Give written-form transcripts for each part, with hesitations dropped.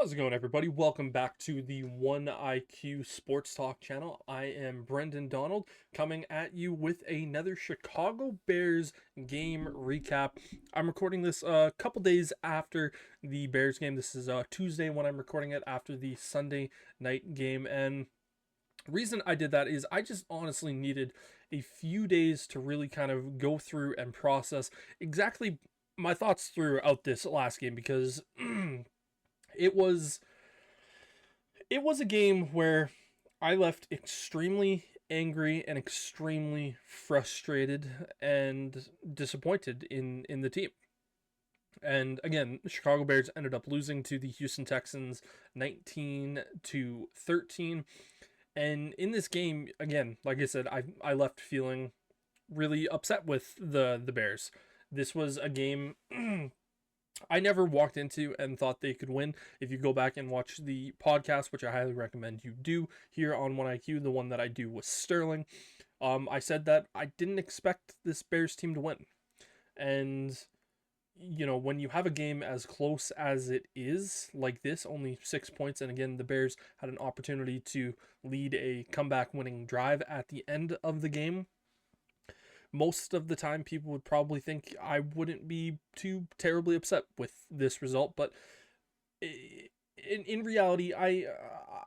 How's it going, everybody? Welcome back to the 1IQ Sports Talk channel. I am Brendan Donald, coming at you with another Chicago Bears game recap. I'm recording this a couple days after the Bears game. This is Tuesday when I'm recording it after the Sunday night game. And the reason I did that is I just honestly needed a few days to really kind of go through and process exactly my thoughts throughout this last game because it was it was a game where I left extremely angry and extremely frustrated and disappointed in the team. And again, the Chicago Bears ended up losing to the Houston Texans 19-13. And in this game, again, like I said, I left feeling really upset with the Bears. This was a game I never walked into and thought they could win. If you go back and watch the podcast, which I highly recommend you do here on 1IQ, the one that I do with Sterling, I said that I didn't expect this Bears team to win. And, when you have a game as close as it is, like this, only 6 points, and again, the Bears had an opportunity to lead a comeback winning drive at the end of the game. Most of the time, people would probably think I wouldn't be too terribly upset with this result, but in reality,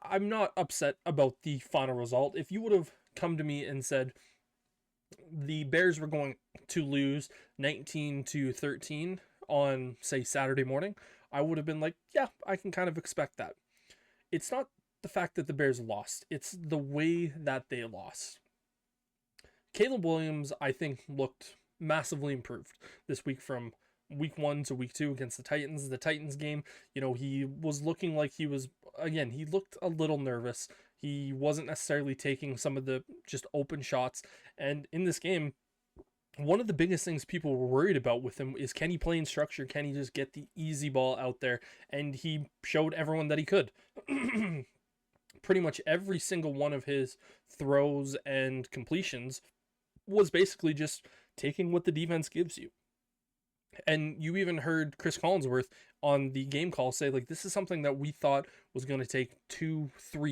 I'm not upset about the final result. If you would have come to me and said the Bears were going to lose 19-13 on, say, Saturday morning, I would have been like, yeah, I can kind of expect that. It's not the fact that the Bears lost, it's the way that they lost. Caleb Williams, I think, looked massively improved this week from week 1 to week 2 against the Titans. The Titans game, he was looking like he looked a little nervous. He wasn't necessarily taking some of the just open shots. And in this game, one of the biggest things people were worried about with him is, can he play in structure? Can he just get the easy ball out there? And he showed everyone that he could. Pretty much every single one of his throws and completions was basically just taking what the defense gives you. And you even heard Chris Collinsworth on the game call say, like, this is something that we thought was going to take 2-3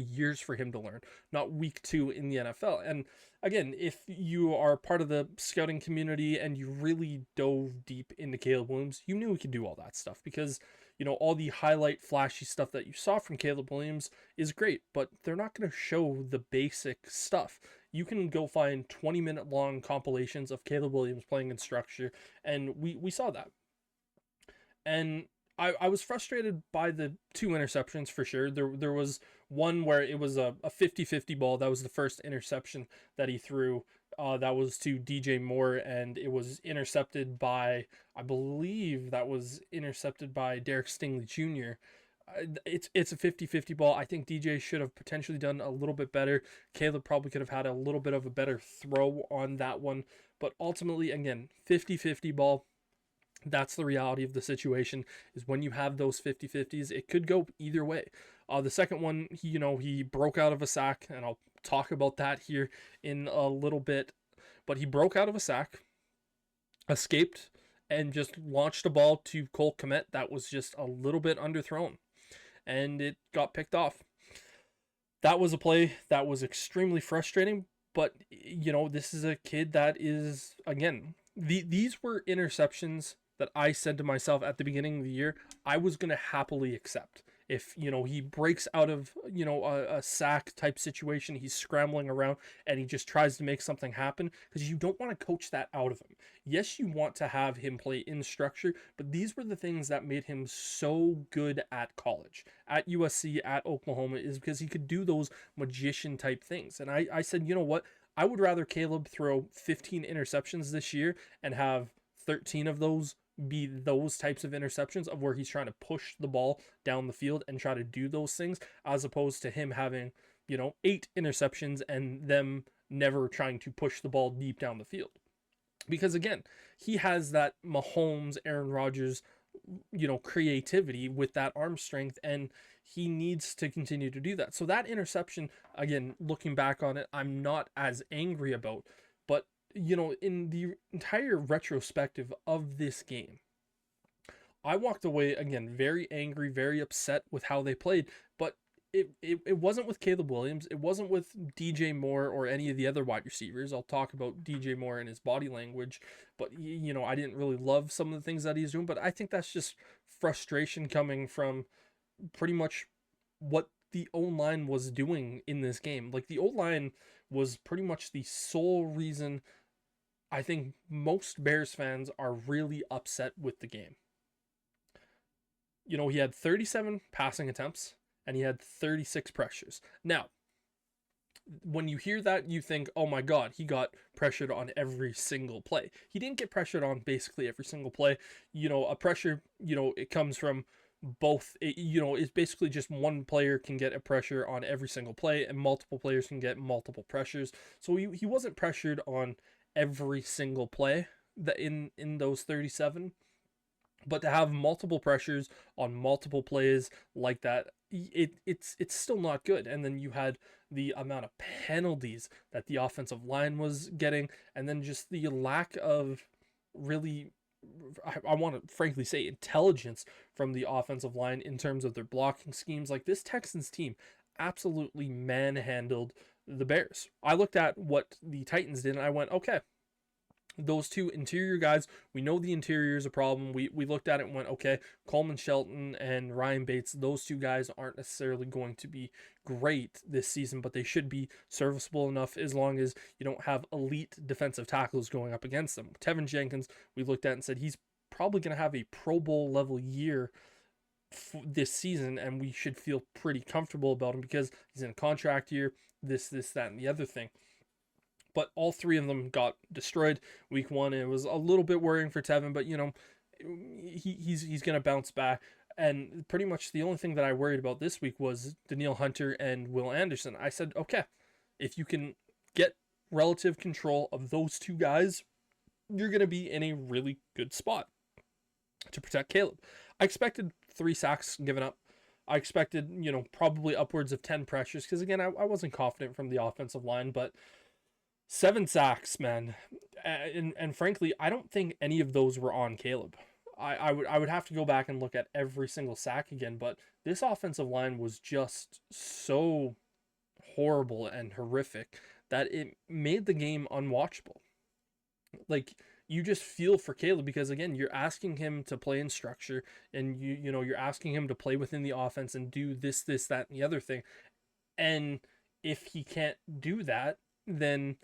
years for him to learn, not week 2 in the NFL. And again, if you are part of the scouting community and you really dove deep into Caleb Williams, you knew he could do all that stuff because, all the highlight flashy stuff that you saw from Caleb Williams is great, but they're not going to show the basic stuff. You can go find 20-minute long compilations of Caleb Williams playing in structure, and we saw that. And I was frustrated by the 2 interceptions for sure. There was one where it was a 50-50 ball. That was the first interception that he threw. That was to DJ Moore, and it was intercepted by, I believe that was intercepted by Derek Stingley Jr. It's a 50-50 ball. I think DJ should have potentially done a little bit better. Caleb probably could have had a little bit of a better throw on that one. But ultimately, again, 50-50 ball. That's the reality of the situation, is when you have those 50-50s, it could go either way. The second one, he broke out of a sack, and I'll talk about that here in a little bit. But he broke out of a sack, escaped, and just launched a ball to Cole Kmet that was just a little bit underthrown. And it got picked off. That was a play that was extremely frustrating, but, this is a kid that is, again, these were interceptions that I said to myself at the beginning of the year, I was going to happily accept. If, he breaks out of, a sack type situation, he's scrambling around and he just tries to make something happen, because you don't want to coach that out of him. Yes, you want to have him play in structure, but these were the things that made him so good at college, at USC, at Oklahoma, is because he could do those magician type things. And I said, you know what? I would rather Caleb throw 15 interceptions this year and have 13 of those be those types of interceptions of where he's trying to push the ball down the field and try to do those things, as opposed to him having, 8 interceptions and them never trying to push the ball deep down the field. Because again, he has that Mahomes, Aaron Rodgers, creativity with that arm strength, and he needs to continue to do that. So that interception, again, looking back on it, I'm not as angry about, but in the entire retrospective of this game, I walked away again very angry, very upset with how they played, but it wasn't with Caleb Williams. It wasn't with DJ Moore or any of the other wide receivers. I'll talk about DJ Moore and his body language, but I didn't really love some of the things that he's doing, but I think that's just frustration coming from pretty much what the O-line was doing in this game. Like the O-line was pretty much the sole reason I think most Bears fans are really upset with the game. He had 37 passing attempts and he had 36 pressures. Now, when you hear that, you think, oh my God, he got pressured on every single play. He didn't get pressured on basically every single play. A pressure, it comes from both. It's basically just one player can get a pressure on every single play and multiple players can get multiple pressures. So he wasn't pressured on every single play that in those 37. But to have multiple pressures on multiple plays like that, it's still not good. And then you had the amount of penalties that the offensive line was getting, and then just the lack of really, I want to frankly say, intelligence from the offensive line in terms of their blocking schemes. Like this Texans team absolutely manhandled the Bears. I looked at what the Titans did and I went, okay, those two interior guys, we know the interior is a problem. We looked at it and went, okay, Coleman Shelton and Ryan Bates, those two guys aren't necessarily going to be great this season, but they should be serviceable enough as long as you don't have elite defensive tackles going up against them. Tevin Jenkins, we looked at and said he's probably going to have a Pro Bowl level year this season, and we should feel pretty comfortable about him because he's in a contract year, this, that, and the other thing. But all three of them got destroyed week one. It was a little bit worrying for Tevin, but he's going to bounce back. And pretty much the only thing that I worried about this week was Danielle Hunter and Will Anderson. I said, okay, if you can get relative control of those two guys, you're going to be in a really good spot to protect Caleb. I expected 3 sacks given up. I expected, probably upwards of 10 pressures because, again, I wasn't confident from the offensive line, but 7 sacks, man, and frankly, I don't think any of those were on Caleb. I would have to go back and look at every single sack again, but this offensive line was just so horrible and horrific that it made the game unwatchable. Like you just feel for Caleb because again, you're asking him to play in structure, and you're asking him to play within the offense and do this, that, and the other thing, and if he can't do that, then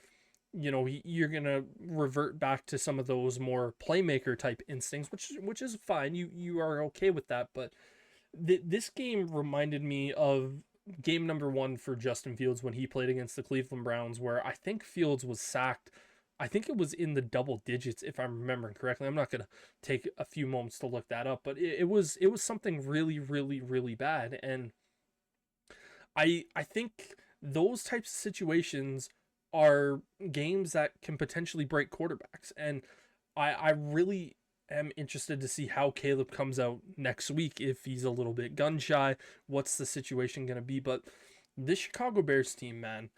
you're gonna revert back to some of those more playmaker type instincts, which is fine. You are okay with that, but this game reminded me of game number 1 for Justin Fields when he played against the Cleveland Browns, where I think Fields was sacked. I think it was in the double digits, if I'm remembering correctly. I'm not gonna take a few moments to look that up, but it was something really, really, really bad, and I think those types of situations are games that can potentially break quarterbacks. And I really am interested to see how Caleb comes out next week. If he's a little bit gun shy, what's the situation going to be? But this Chicago Bears team, man,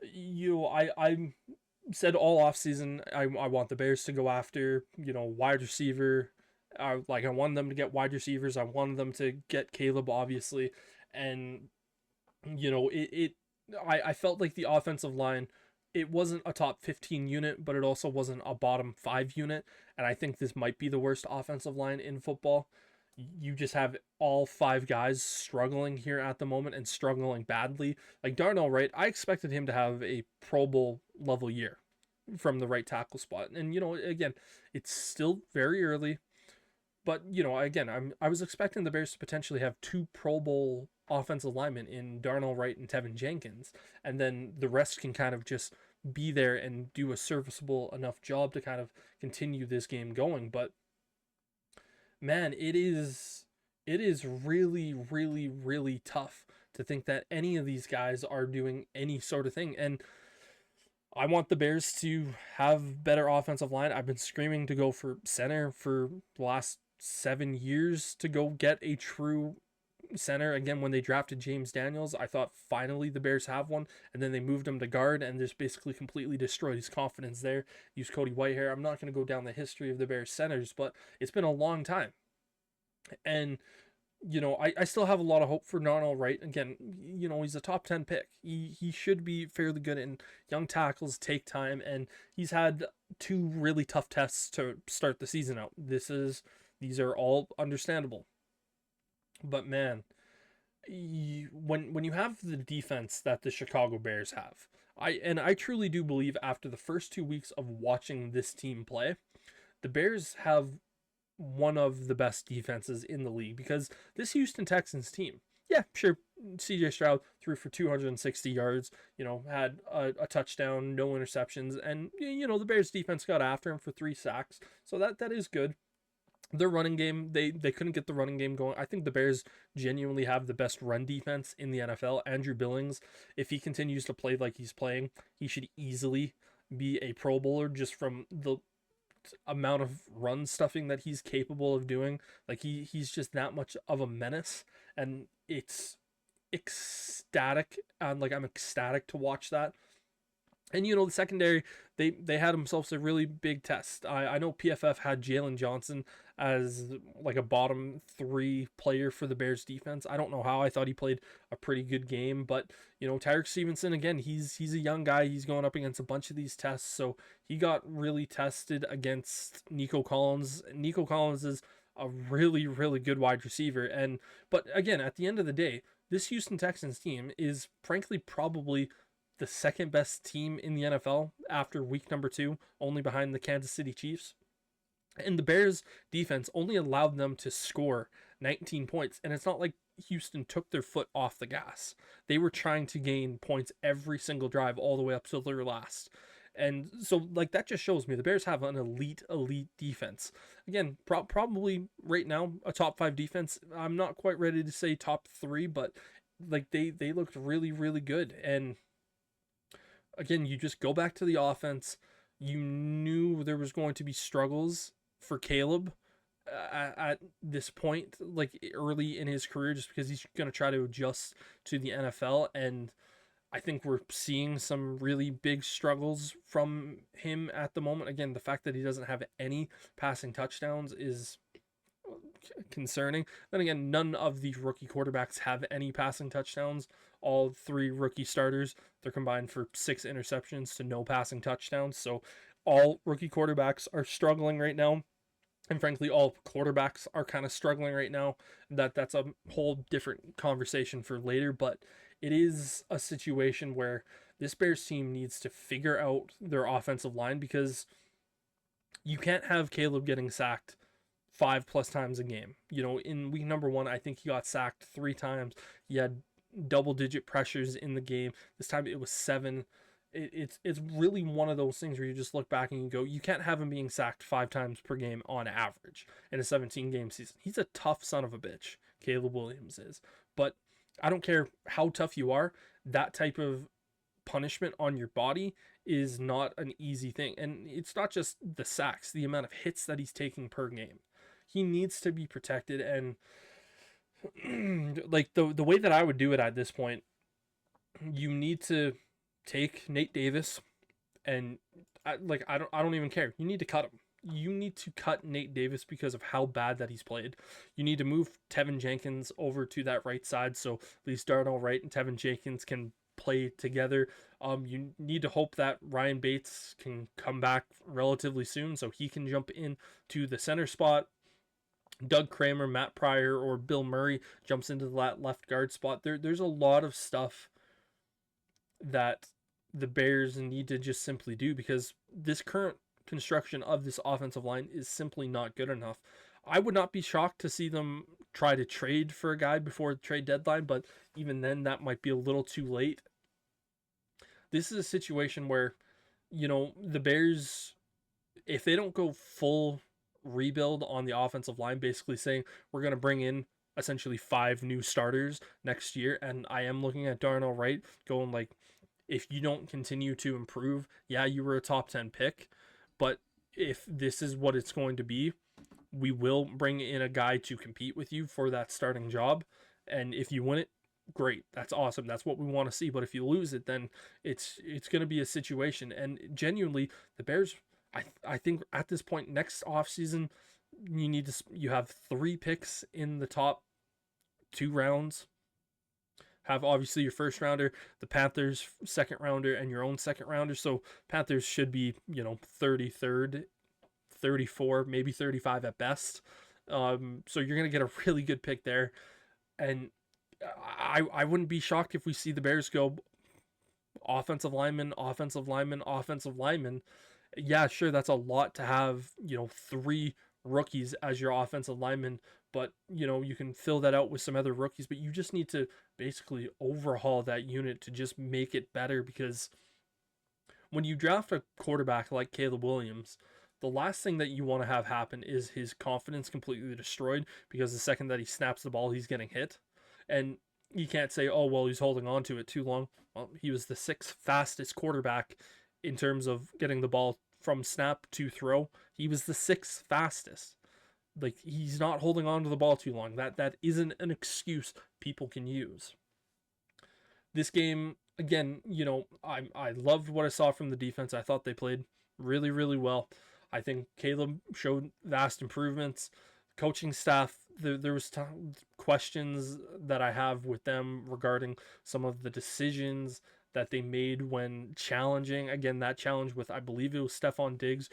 I said all offseason, I want the Bears to go after, wide receiver. I wanted them to get wide receivers. I wanted them to get Caleb, obviously. And, I felt like the offensive line, it wasn't a top 15 unit, but it also wasn't a bottom 5 unit. And I think this might be the worst offensive line in football. You just have all 5 guys struggling here at the moment and struggling badly. Like Darnell Wright, I expected him to have a Pro Bowl level year from the right tackle spot. And, again, it's still very early. But, again, I was expecting the Bears to potentially have 2 Pro Bowl offensive linemen in Darnell Wright and Tevin Jenkins. And then the rest can kind of just be there and do a serviceable enough job to kind of continue this game going. But man, it is really, really, really tough to think that any of these guys are doing any sort of thing. And I want the Bears to have better offensive line. I've been screaming to go for center for the last 7 years to go get a true center. Again, when they drafted James Daniels, I thought finally the Bears have one, and then they moved him to guard and just basically completely destroyed his confidence there. Use Cody Whitehair. I'm not going to go down the history of the Bears centers, but it's been a long time. And I still have a lot of hope for Darnell Wright. Again, he's a top 10 pick. He should be fairly good, and young tackles take time, and he's had two really tough tests to start the season out. These are all understandable. But man, when you have the defense that the Chicago Bears have, I truly do believe after the first 2 weeks of watching this team play, the Bears have one of the best defenses in the league, because this Houston Texans team, yeah, sure, CJ Stroud threw for 260 yards, had a touchdown, no interceptions, and the Bears defense got after him for 3 sacks, so that is good. Their running game, they couldn't get the running game going. I think the Bears genuinely have the best run defense in the NFL. Andrew Billings, if he continues to play like he's playing, he should easily be a Pro Bowler just from the amount of run stuffing that he's capable of doing. Like he's just that much of a menace, and it's ecstatic. And like I'm ecstatic to watch that. And the secondary, they had themselves a really big test. I know PFF had Jalen Johnson as like a bottom 3 player for the Bears defense. I don't know how. I thought he played a pretty good game, but Tyreek Stevenson, again, he's a young guy. He's going up against a bunch of these tests, so he got really tested against Nico Collins. Nico Collins is a really really good wide receiver, but again, at the end of the day, this Houston Texans team is frankly probably the second best team in the NFL after week number 2, only behind the Kansas City Chiefs. And the Bears defense only allowed them to score 19 points. And it's not like Houston took their foot off the gas. They were trying to gain points every single drive all the way up to their last. And so, like, that just shows me the Bears have an elite defense. Again, probably right now a top 5 defense. I'm not quite ready to say top 3, but like they looked really really good. And again, you just go back to the offense. You knew there was going to be struggles for Caleb at this point, like early in his career, just because he's going to try to adjust to the NFL. And I think we're seeing some really big struggles from him at the moment. Again, the fact that he doesn't have any passing touchdowns is concerning. Then again, none of the rookie quarterbacks have any passing touchdowns. All 3 rookie starters, they're combined for 6 interceptions to no passing touchdowns. So all rookie quarterbacks are struggling right now. And frankly, all quarterbacks are kind of struggling right now. That's a whole different conversation for later, but it is a situation where this Bears team needs to figure out their offensive line, because you can't have Caleb getting sacked 5+ times a game. In week number 1, I think he got sacked 3 times. He had double-digit pressures in the game. This time it was 7. It's really one of those things where you just look back and you go, you can't have him being sacked 5 times per game on average in a 17-game season. He's a tough son of a bitch, Caleb Williams is. But I don't care how tough you are, that type of punishment on your body is not an easy thing. And it's not just the sacks, the amount of hits that he's taking per game. He needs to be protected. And like the way that I would do it at this point, you need to take Nate Davis, and I don't even care. You need to cut him. You need to cut Nate Davis because of how bad that he's played. You need to move Tevin Jenkins over to that right side, so at least Darnell Wright and Tevin Jenkins can play together. You need to hope that Ryan Bates can come back relatively soon so he can jump in to the center spot. Doug Kramer, Matt Pryor, or Bill Murray jumps into that left guard spot. There's a lot of stuff that the Bears need to just simply do, because this current construction of this offensive line is simply not good enough. I would not be shocked to see them try to trade for a guy before the trade deadline, but even then that might be a little too late. This is a situation where, the Bears, if they don't go full rebuild on the offensive line, basically saying we're going to bring in essentially 5 new starters next year, and I am looking at Darnell Wright going like, if you don't continue to improve, yeah, you were a top 10 pick, but if this is what it's going to be, we will bring in a guy to compete with you for that starting job. And if you win it, great. That's awesome. That's what we want to see. But if you lose it, then it's going to be a situation. And genuinely, the Bears, I think at this point next offseason, you have 3 picks in the top 2 rounds. Have obviously your first rounder, the Panthers second rounder, and your own second rounder. So Panthers should be 33rd, 34, maybe 35 at best. So you're gonna get a really good pick there, and I wouldn't be shocked if we see the Bears go offensive lineman, offensive lineman, offensive lineman. Yeah, sure, that's a lot to have, 3 rookies as your offensive lineman, but you can fill that out with some other rookies, but you just need to basically overhaul that unit to just make it better, because when you draft a quarterback like Caleb Williams, the last thing that you want to have happen is his confidence completely destroyed, because the second that he snaps the ball, he's getting hit. And you can't say, oh, well, he's holding on to it too long. Well, he was the 6th fastest quarterback in terms of getting the ball from snap to throw. He was the 6th fastest. Like, he's not holding on to the ball too long. That isn't an excuse people can use. This game, again, I loved what I saw from the defense. I thought they played really, really well. I think Caleb showed vast improvements. Coaching staff, there was questions that I have with them regarding some of the decisions that they made when challenging. Again, that challenge with, I believe it was Stephon Diggs.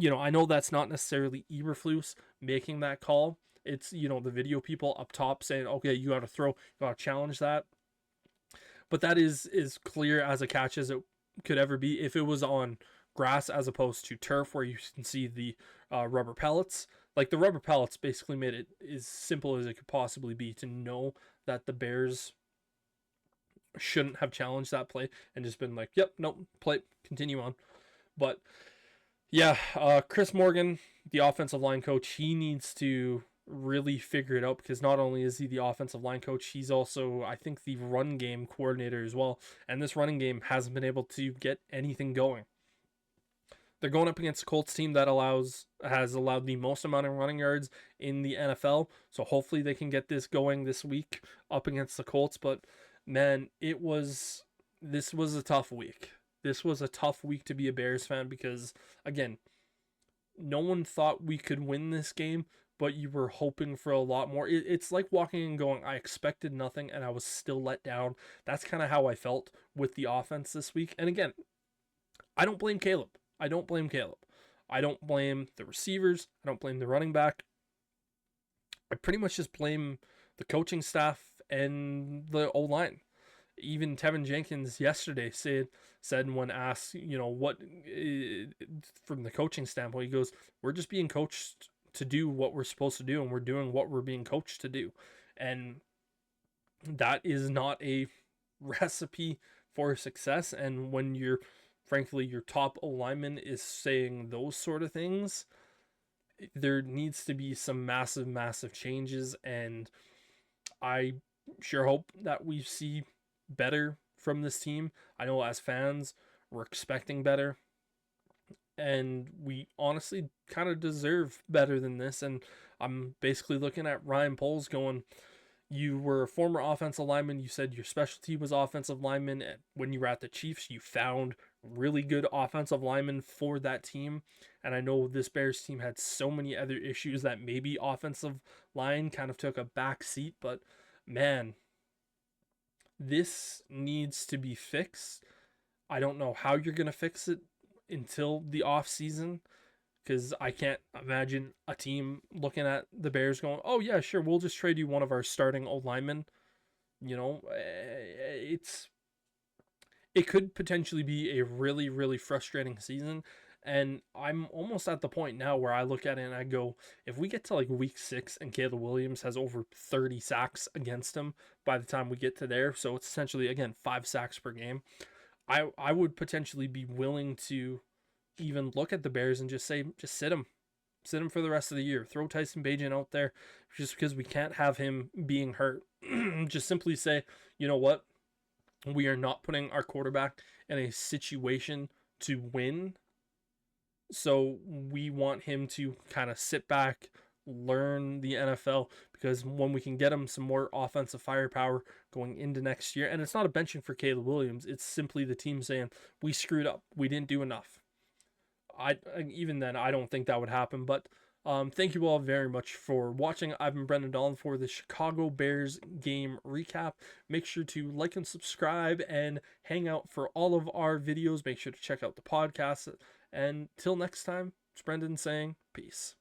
I know that's not necessarily Eberflus making that call. It's, the video people up top saying, okay, you got to throw, you got to challenge that. But that is clear as a catch as it could ever be. If it was on grass as opposed to turf, where you can see the rubber pellets, like the rubber pellets basically made it as simple as it could possibly be to know that the Bears shouldn't have challenged that play and just been like, yep, nope, play, continue on. But yeah, Chris Morgan, the offensive line coach, he needs to really figure it out, because not only is he the offensive line coach, he's also, I think, the run game coordinator as well. And this running game hasn't been able to get anything going. They're going up against a Colts team that has allowed the most amount of running yards in the NFL. So hopefully they can get this going this week up against the Colts. But man, this was a tough week. This was a tough week to be a Bears fan, because again, no one thought we could win this game, but you were hoping for a lot more. It's like walking and going, I expected nothing and I was still let down. That's kind of how I felt with the offense this week. And again, I don't blame Caleb. I don't blame the receivers. I don't blame the running back. I pretty much just blame the coaching staff and the Oline. Even Tevin Jenkins yesterday said when asked, what from the coaching standpoint, he goes, we're just being coached to do what we're supposed to do, and we're doing what we're being coached to do. And that is not a recipe for success. And when frankly, your top lineman is saying those sort of things, there needs to be some massive, massive changes. And I sure hope that we see better from this team. I know as fans, we're expecting better, and we honestly kind of deserve better than this. And I'm basically looking at Ryan Poles going, you were a former offensive lineman. You said your specialty was offensive lineman. And when you were at the Chiefs, you found really good offensive linemen for that team. And I know this Bears team had so many other issues that maybe offensive line kind of took a back seat. But man, this needs to be fixed. I don't know how you're going to fix it until the off season, because I can't imagine a team looking at the Bears going, oh yeah, sure, we'll just trade you one of our starting old linemen. It could potentially be a really, really frustrating season. And I'm almost at the point now where I look at it and I go, if we get to like week 6 and Caleb Williams has over 30 sacks against him by the time we get to there, so it's essentially, again, 5 sacks per game, I would potentially be willing to even look at the Bears and just say, just sit him. Sit him for the rest of the year. Throw Tyson Bagent out there just because we can't have him being hurt. Just simply say, you know what? We are not putting our quarterback in a situation to win. So we want him to kind of sit back, learn the NFL, because when we can get him some more offensive firepower going into next year, and it's not a benching for Caleb Williams, it's simply the team saying, we screwed up. We didn't do enough. Even then, I don't think that would happen, but Thank you all very much for watching. I've been Brendan Dolan for the Chicago Bears game recap. Make sure to like and subscribe and hang out for all of our videos. Make sure to check out the podcast. And till next time, it's Brendan saying peace.